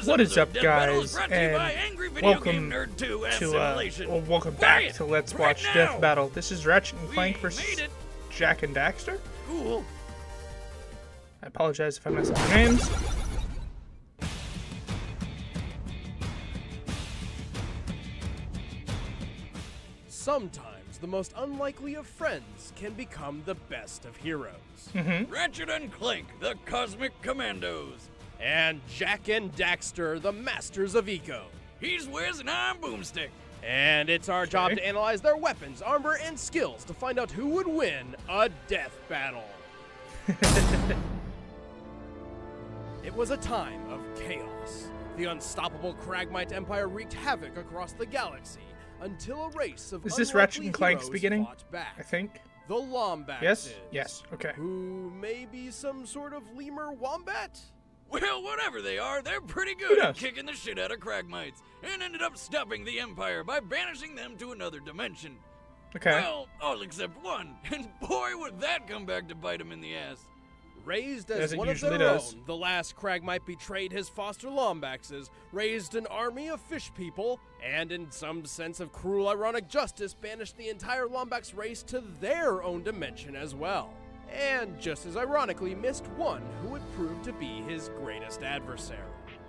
What is up, guys, and welcome welcome back to Let's Watch Death Battle. This is Ratchet and Clank versus Jak and Daxter. Cool. I apologize if I mess up your names. Sometimes the most unlikely of friends can become the best of heroes. Ratchet and Clank, the Cosmic Commandos. And Jak and Daxter, the Masters of Eco. He's Wiz and I'm Boomstick. And it's our job to analyze their weapons, armor, and skills to find out who would win a death battle. It was a time of chaos. The unstoppable Kragmite Empire wreaked havoc across the galaxy until a race of Is this Ratchet and Clank's heroes beginning? fought back. I think. The Lombaxes. Yes? Yes, okay. Who may be some sort of lemur wombat? Well, whatever they are, they're pretty good at kicking the shit out of Kragmites, and ended up stopping the Empire by banishing them to another dimension. Okay. Well, all except one, and boy would that come back to bite him in the ass. Raised as one of their own, the last Kragmite betrayed his foster Lombaxes, raised an army of fish people, and in some sense of cruel ironic justice, banished the entire Lombax race to their own dimension as well. And just as ironically missed one who would prove to be his greatest adversary.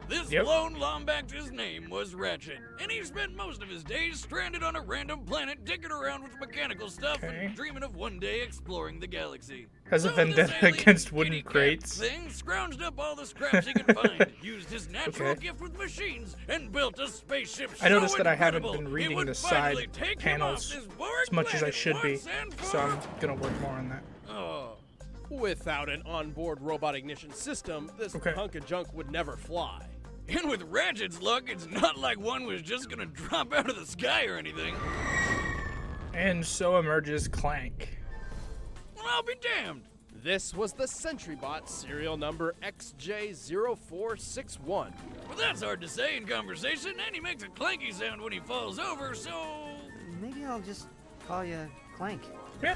This lone Lombax's name was Ratchet, and he spent most of his days stranded on a random planet digging around with mechanical stuff and dreaming of one day exploring the galaxy. Has a vendetta against wooden crates. Thing scrounged up all the scraps he could find, used his natural gift with machines, and built a spaceship I noticed so that I haven't incredible, been reading the side panels as much as I should be, so I'm gonna work more on that. Without an onboard robot ignition system, this hunk of junk would never fly. And with Ratchet's luck, it's not like one was just gonna drop out of the sky or anything. And so emerges Clank. Well, I'll be damned. This was the SentryBot serial number XJ0461. Well, that's hard to say in conversation, and he makes a clanky sound when he falls over, so... Maybe I'll just call you Clank.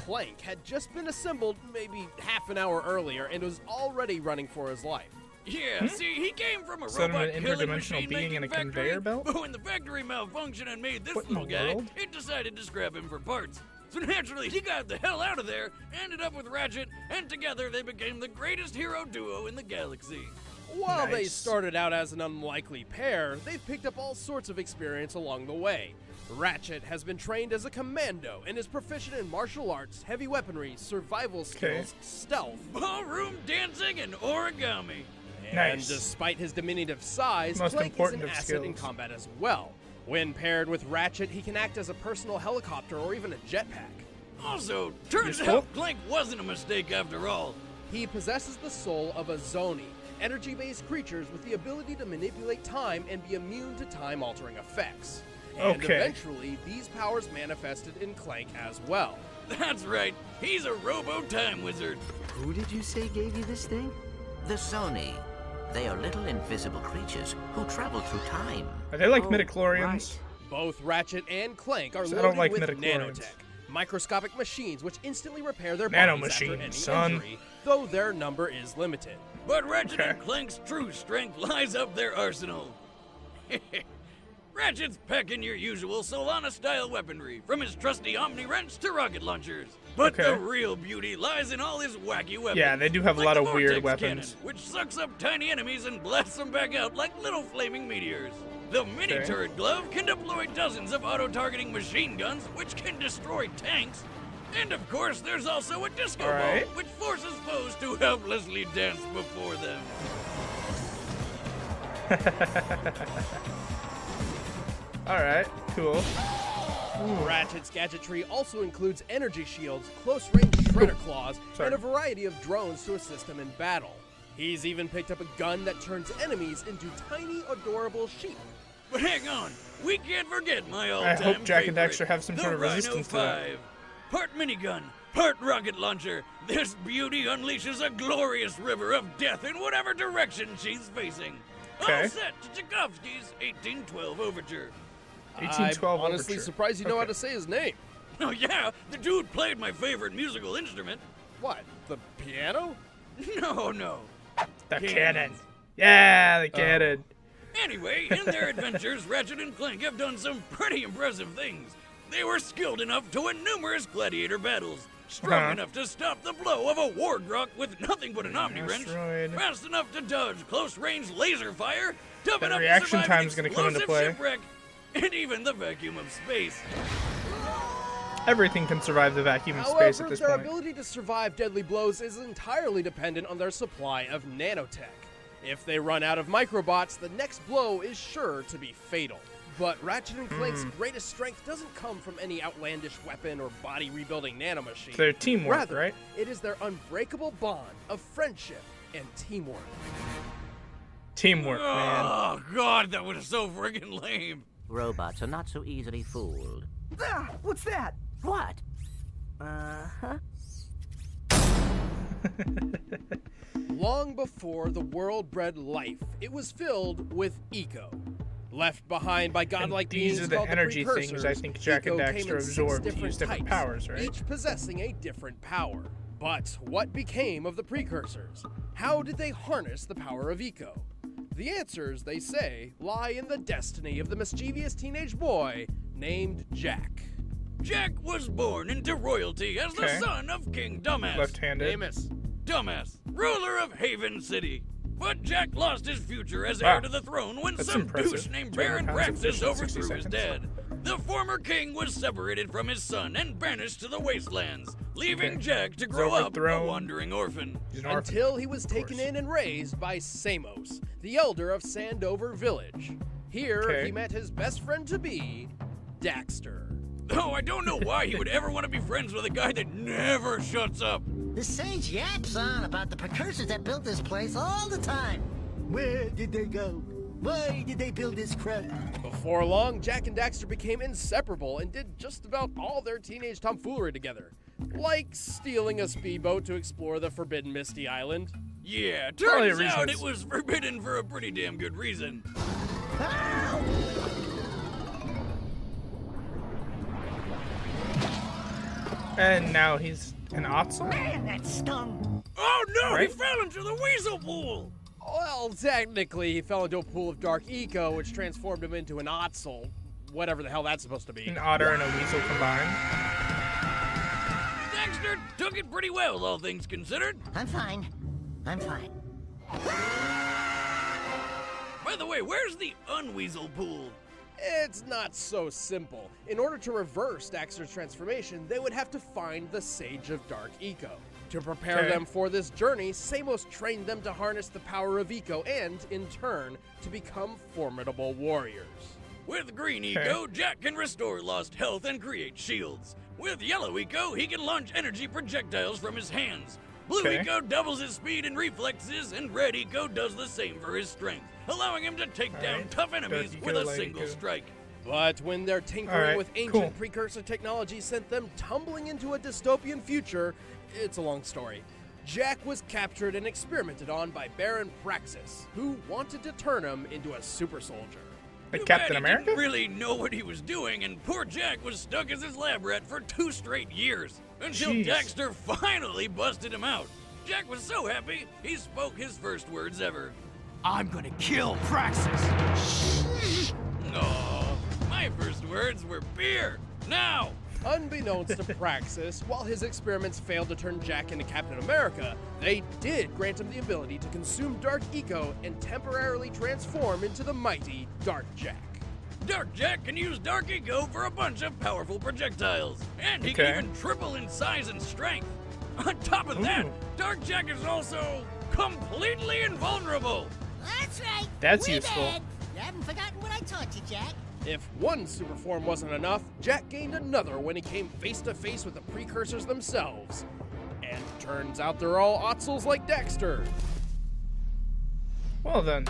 Clank had just been assembled maybe half an hour earlier and was already running for his life. Yeah, see, he came from a Son of robot an killing interdimensional machine being in a factory, conveyor belt? But when the factory malfunctioned and made this What in little the guy, world? it decided to scrap him for parts. So naturally, he got the hell out of there, ended up with Ratchet, and together they became the greatest hero duo in the galaxy. While they started out as an unlikely pair, they've picked up all sorts of experience along the way. Ratchet has been trained as a commando and is proficient in martial arts, heavy weaponry, survival skills, stealth, ballroom dancing, and origami. And despite his diminutive size, Clank is an asset in combat as well. When paired with Ratchet, he can act as a personal helicopter or even a jetpack. Also, turns out Clank wasn't a mistake after all. He possesses the soul of a Zoni, energy-based creatures with the ability to manipulate time and be immune to time-altering effects. And eventually, these powers manifested in Clank as well. That's right, he's a robo-time wizard. Who did you say gave you this thing? The Zoni. They are little invisible creatures who travel through time. Are they like midichlorians? Both Ratchet and Clank are loaded with nanotech, microscopic machines which instantly repair their bodies after any injury, though their number is limited. But Ratchet and Clank's true strength lies up their arsenal. Ratchet's packing your usual Solana-style weaponry, from his trusty Omni Wrench to rocket launchers. But the real beauty lies in all his wacky weapons. Yeah, they do have a lot of weird weapons. Cannon, which sucks up tiny enemies and blasts them back out like little flaming meteors. The mini-turret glove can deploy dozens of auto-targeting machine guns, which can destroy tanks. And of course, there's also a disco ball, which forces foes to helplessly dance before them. Alright, cool. Ratchet's gadgetry also includes energy shields, close-range shredder claws, and a variety of drones to assist him in battle. He's even picked up a gun that turns enemies into tiny, adorable sheep. But hang on, we can't forget my all-time I hope Jak and favorite, Daxter have some sort of resistance to that. Part minigun, part rocket launcher, this beauty unleashes a glorious river of death in whatever direction she's facing. All set to Tchaikovsky's 1812 Overture. 1812 I'm honestly surprised you know how to say his name. Oh yeah, the dude played my favorite musical instrument. What, the piano? No. The cannon. Yeah, the cannon. Anyway, in their adventures, Ratchet and Clank have done some pretty impressive things. They were skilled enough to win numerous gladiator battles, strong enough to stop the blow of a wargrok with nothing but an Omni-Wrench, fast enough to dodge close-range laser fire, tough enough to survive an explosive shipwreck, and even the vacuum of space. Everything can survive the vacuum of space at this point. However, their ability to survive deadly blows is entirely dependent on their supply of nanotech. If they run out of microbots, the next blow is sure to be fatal. But Ratchet and Clank's greatest strength doesn't come from any outlandish weapon or body-rebuilding nanomachine. It's their teamwork, Rather, right? it is their unbreakable bond of friendship and teamwork. Teamwork, man. Oh, God, that was so friggin' lame. Robots are not so easily fooled. Ah, what's that? What? Long before the world bred life, it was filled with eco. Left behind by godlike beings these are the called energy the things I think Jak and Daxter absorbed to use different powers, right? Each possessing a different power. But what became of the precursors? How did they harness the power of eco? The answers, they say, lie in the destiny of the mischievous teenage boy named Jak. Jak was born into royalty as the son of King Dumbass. Left-handed. Famous. Dumbass, ruler of Haven City. But Jak lost his future as heir to the throne when some douche named Baron Praxis overthrew his dad. The former king was separated from his son and banished to the wastelands, leaving Jak to grow up a wandering orphan. Until he was taken in and raised by Samos, the elder of Sandover Village. Here, he met his best friend-to-be, Daxter. Though I don't know why he would ever want to be friends with a guy that never shuts up. The sage yaps on about the precursors that built this place all the time. Where did they go? Why did they build this crap? Before long, Jak and Daxter became inseparable and did just about all their teenage tomfoolery together. Like stealing a speedboat to explore the forbidden Misty Island. Yeah, turns out it was forbidden for a pretty damn good reason. And now he's an Otzel? Man, that stung. Oh no, he fell into the weasel pool! Well, technically, he fell into a pool of dark eco, which transformed him into an Otzel. Whatever the hell that's supposed to be. An otter and a weasel combined. Daxter took it pretty well, all things considered. I'm fine. I'm fine. By the way, where's the unweasel pool? It's not so simple. In order to reverse Daxter's transformation, they would have to find the Sage of Dark Eco. To prepare them for this journey, Samos trained them to harness the power of Eco and, in turn, to become formidable warriors. With green Eco, Jak can restore lost health and create shields. With yellow Eco, he can launch energy projectiles from his hands. Blue Eco doubles his speed and reflexes, and red Eco does the same for his strength, allowing him to take down tough enemies with a single strike. But when their tinkering with ancient precursor technology sent them tumbling into a dystopian future, it's a long story. Jak was captured and experimented on by Baron Praxis, who wanted to turn him into a super soldier. Like Captain America? He didn't really know what he was doing, and poor Jak was stuck as his lab rat for 2 straight years, until Daxter finally busted him out. Jak was so happy, he spoke his first words ever. I'm gonna kill Praxis! Oh, my first words were beer, now! Unbeknownst to Praxis, while his experiments failed to turn Jak into Captain America, they did grant him the ability to consume Dark Eco and temporarily transform into the mighty Dark Jak. Dark Jak can use Dark Eco for a bunch of powerful projectiles, and he can even triple in size and strength. On top of that, Dark Jak is also completely invulnerable. That's right. That's useful. You haven't forgotten what I taught you, Jak. If one super form wasn't enough, Jak gained another when he came face to face with the precursors themselves. And turns out they're all Otzels like Daxter. Well then.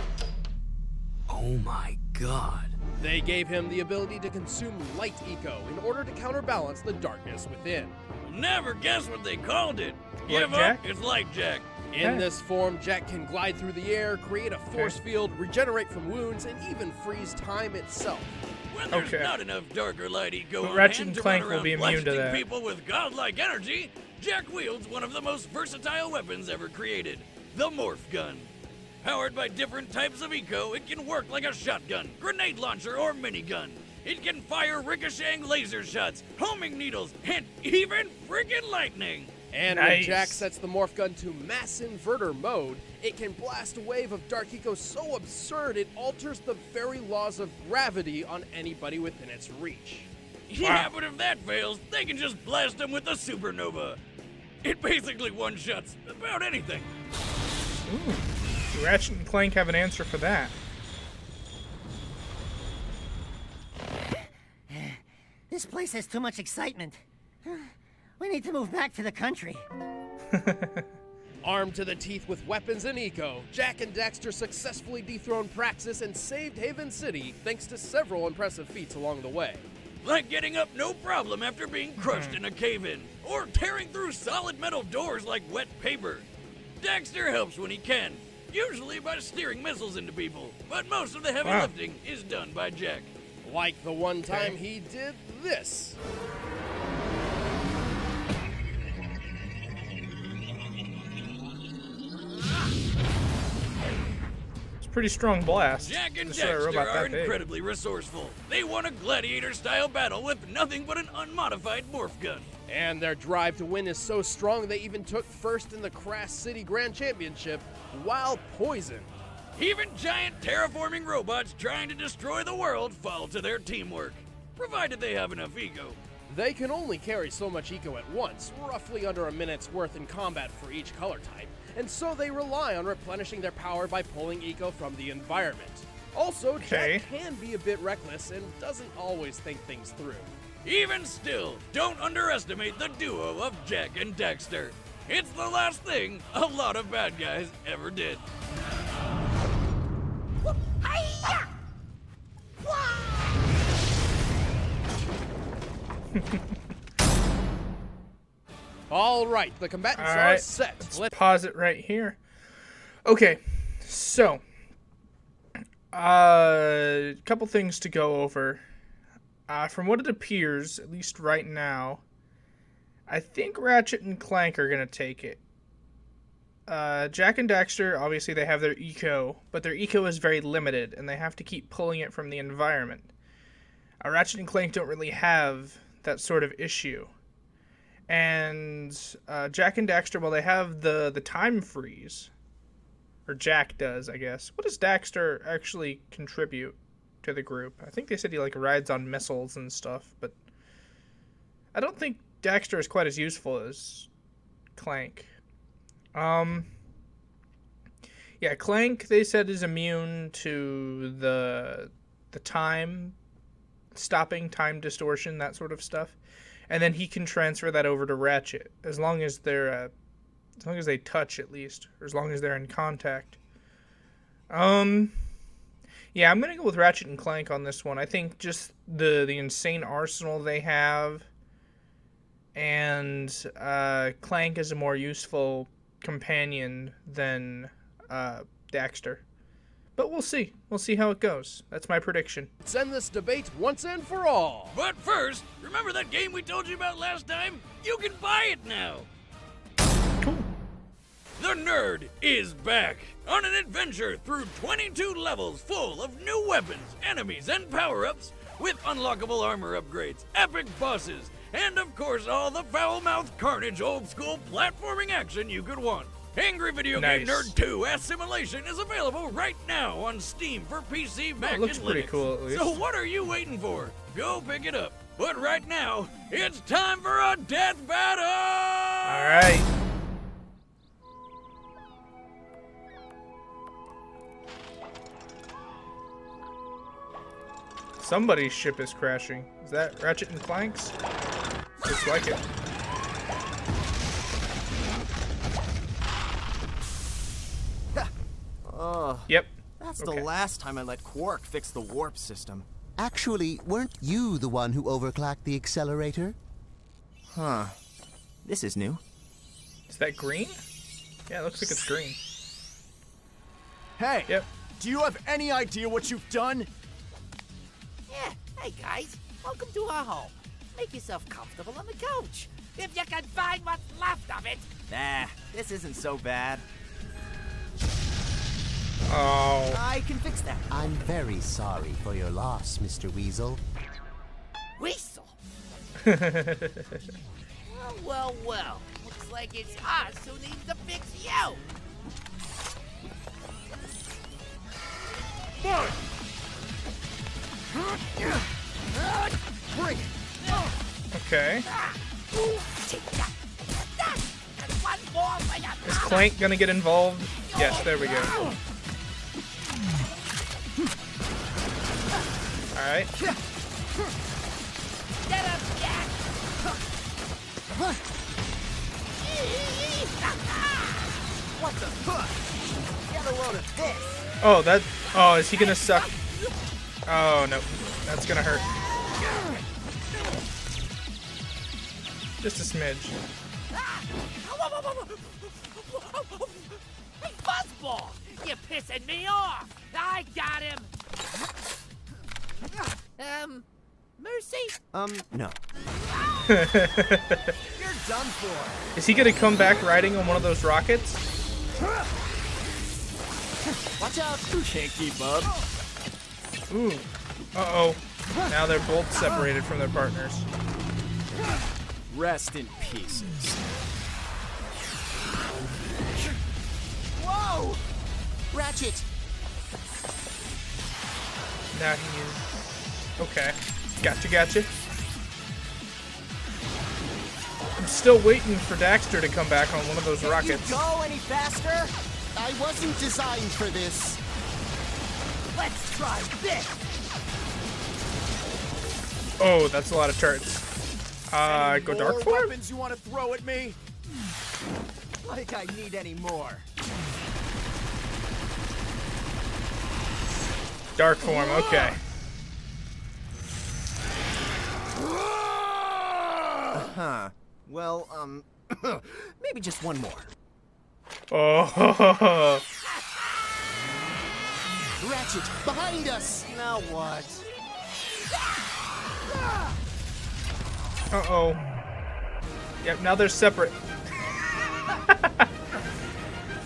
Oh my god. They gave him the ability to consume light eco in order to counterbalance the darkness within. You'll never guess what they called it. Give up, it's Light Jak. In this form, Jak can glide through the air, create a force field, regenerate from wounds, and even freeze time itself. When there's not enough dark or light eco on Ratchet hand and to Clank run will around be immune to blasting that. people with godlike energy, Jak wields one of the most versatile weapons ever created, the Morph Gun. Powered by different types of eco, it can work like a shotgun, grenade launcher, or minigun. It can fire ricocheting laser shots, homing needles, and even freaking lightning. And when Jak sets the morph gun to mass inverter mode, it can blast a wave of dark eco so absurd it alters the very laws of gravity on anybody within its reach. Yeah, but if that fails, they can just blast them with a supernova. It basically one-shots about anything. Ooh. Ratchet and Clank have an answer for that. This place has too much excitement. We need to move back to the country. Armed to the teeth with weapons and eco, Jak and Daxter successfully dethroned Praxis and saved Haven City thanks to several impressive feats along the way. Like getting up no problem after being crushed in a cave-in, or tearing through solid metal doors like wet paper. Daxter helps when he can, usually by steering missiles into people, but most of the heavy lifting is done by Jak. Like the one time he did this. Pretty strong blast. Jak and Daxter are incredibly resourceful. They won a gladiator-style battle with nothing but an unmodified morph gun. And their drive to win is so strong they even took first in the Crass City Grand Championship while poisoned. Even giant terraforming robots trying to destroy the world fall to their teamwork, provided they have enough eco. They can only carry so much eco at once, roughly under a minute's worth in combat for each color type, and so they rely on replenishing their power by pulling eco from the environment. Also, Jak can be a bit reckless and doesn't always think things through. Even still, don't underestimate the duo of Jak and Daxter. It's the last thing a lot of bad guys ever did. All right, the combatants are set. Let's pause it right here. Okay, so a couple things to go over. From what it appears, at least right now, I think Ratchet and Clank are gonna take it. Jak and Daxter, obviously they have their eco, but their eco is very limited, and they have to keep pulling it from the environment. Ratchet and Clank don't really have that sort of issue. And Jak and Daxter, well, they have the time freeze. Or Jak does, I guess. What does Daxter actually contribute to the group? I think they said he rides on missiles and stuff, but I don't think Daxter is quite as useful as Clank. Yeah, Clank, they said, is immune to the time stopping, time distortion, that sort of stuff. And then he can transfer that over to Ratchet, as long as they're, as long as they touch, at least, or as long as they're in contact. Yeah, I'm gonna go with Ratchet and Clank on this one. I think just the insane arsenal they have, and Clank is a more useful companion than Daxter. But we'll see. We'll see how it goes. That's my prediction. Let's end this debate once and for all. But first, remember that game we told you about last time? You can buy it now. Cool. The Nerd is back on an adventure through 22 levels full of new weapons, enemies, and power-ups with unlockable armor upgrades, epic bosses, and of course all the foul-mouthed carnage old-school platforming action you could want. Angry Video Game Nerd 2 Assimilation is available right now on Steam for PC, Mac, and Linux. Looks pretty cool, at least. So what are you waiting for? Go pick it up. But right now, it's time for a death battle! All right. Somebody's ship is crashing. Is that Ratchet and Clank's? Looks like it. Yep. That's the last time I let Quark fix the warp system. Actually, weren't you the one who overclocked the accelerator? Huh. This is new. Is that green? Yeah, it looks like it's green. Hey! Yep. Do you have any idea what you've done? Yeah, hey guys, welcome to our home. Make yourself comfortable on the couch, if you can find what's left of it. Nah, this isn't so bad. Oh. I can fix that. I'm very sorry for your loss, Mr. Weasel. Weasel? Well. Looks like it's us who needs to fix you. Bring it. Okay. One more for you. Is Clank gonna get involved? Yes, there we go. Alright. Get him, Jack. What the fuck? Get a load of this. Oh, that. Oh, is he gonna suck? Oh, no. That's gonna hurt. Just a smidge. Hey, Fuzzball! You're pissing me off! I got him! Mercy? No. You're done for. Is he gonna come back riding on one of those rockets? Watch out. Can't keep up. Ooh. Uh-oh. Now they're both separated from their partners. Rest in pieces. Whoa! Ratchet! Now he's... Okay. Gotcha. I'm still waiting for Daxter to come back on one of those rockets. Can you go any faster? I wasn't designed for this. Let's try this. Oh, that's a lot of turrets. Go dark form? Weapons you want to throw at me? Like I need any more. Dark form, okay. Huh. Well, maybe just one more. Oh. Ratchet, behind us! Now what? Uh-oh. Yep, now they're separate.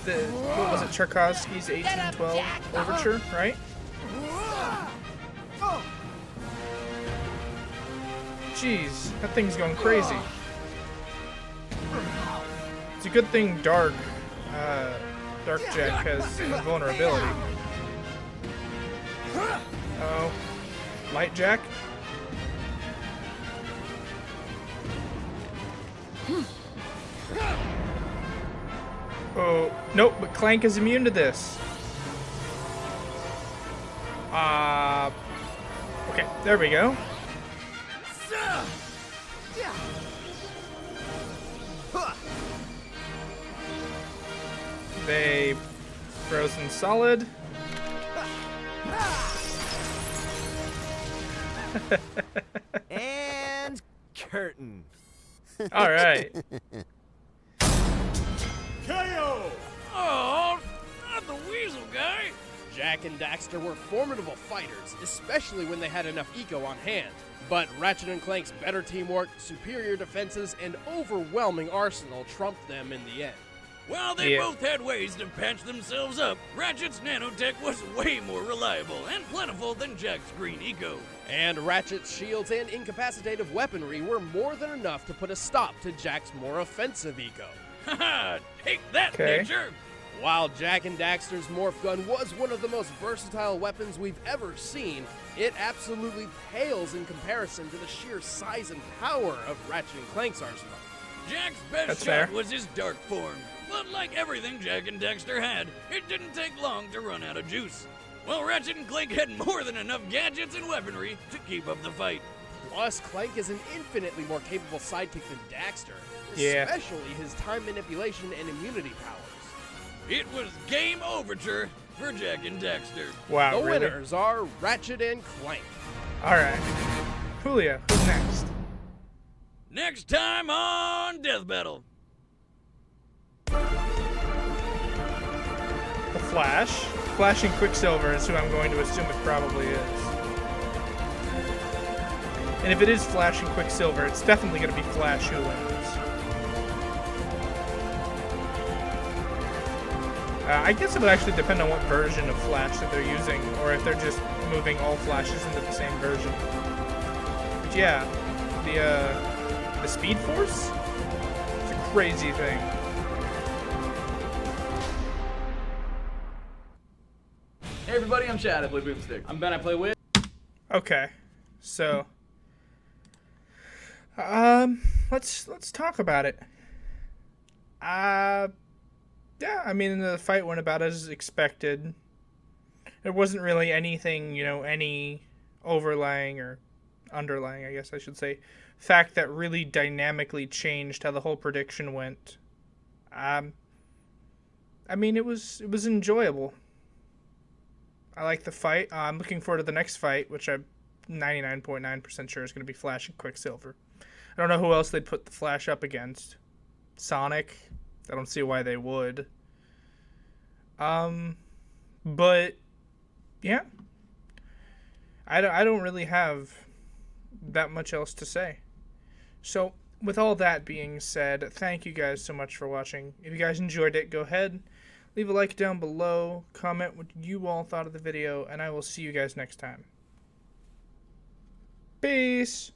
What was it, Tchaikovsky's 1812 Overture, right? Jeez, that thing's going crazy. It's a good thing Dark Jack has vulnerability. Oh, Light Jack? Oh, nope, but Clank is immune to this. Okay, there we go. They frozen solid. And curtain. All right. KO! Oh, not the weasel guy. Jak and Daxter were formidable fighters, especially when they had enough eco on hand. But Ratchet and Clank's better teamwork, superior defenses, and overwhelming arsenal trumped them in the end. While they both had ways to patch themselves up, Ratchet's nanotech was way more reliable and plentiful than Jak's green eco. And Ratchet's shields and incapacitative weaponry were more than enough to put a stop to Jak's more offensive eco. Haha, take that, nature! While Jak and Daxter's morph gun was one of the most versatile weapons we've ever seen, it absolutely pales in comparison to the sheer size and power of Ratchet and Clank's arsenal. Jak's best shot was his dark form, but like everything Jak and Daxter had, it didn't take long to run out of juice. Well, Ratchet and Clank had more than enough gadgets and weaponry to keep up the fight. Plus, Clank is an infinitely more capable sidekick than Daxter, especially his time manipulation and immunity powers. It was game overture for Jak and Daxter. Wow, the winners are Ratchet and Clank. All right. Julio, who's next? Next time on Death Battle. The Flash. Flash and Quicksilver is who I'm going to assume it probably is. And if it is Flash and Quicksilver, it's definitely going to be Flash who wins. I guess it would actually depend on what version of Flash that they're using, or if they're just moving all Flashes into the same version. But yeah, the Speed Force? It's a crazy thing. Hey everybody, I'm Chad, I play Boomstick. I'm Ben, I play Wiz. Okay, so let's talk about it. Yeah, I mean, the fight went about as expected. There wasn't really anything, you know, any overlying or underlying, I guess I should say, fact that really dynamically changed how the whole prediction went. I mean, it was enjoyable. I like the fight. I'm looking forward to the next fight, which I'm 99.9% sure is going to be Flash and Quicksilver. I don't know who else they'd put the Flash up against. Sonic? I don't see why they would. But yeah, I don't really have that much else to say. So with all that being said, thank you guys so much for watching. If you guys enjoyed it, go ahead, leave a like down below, comment what you all thought of the video, and I will see you guys next time. Peace.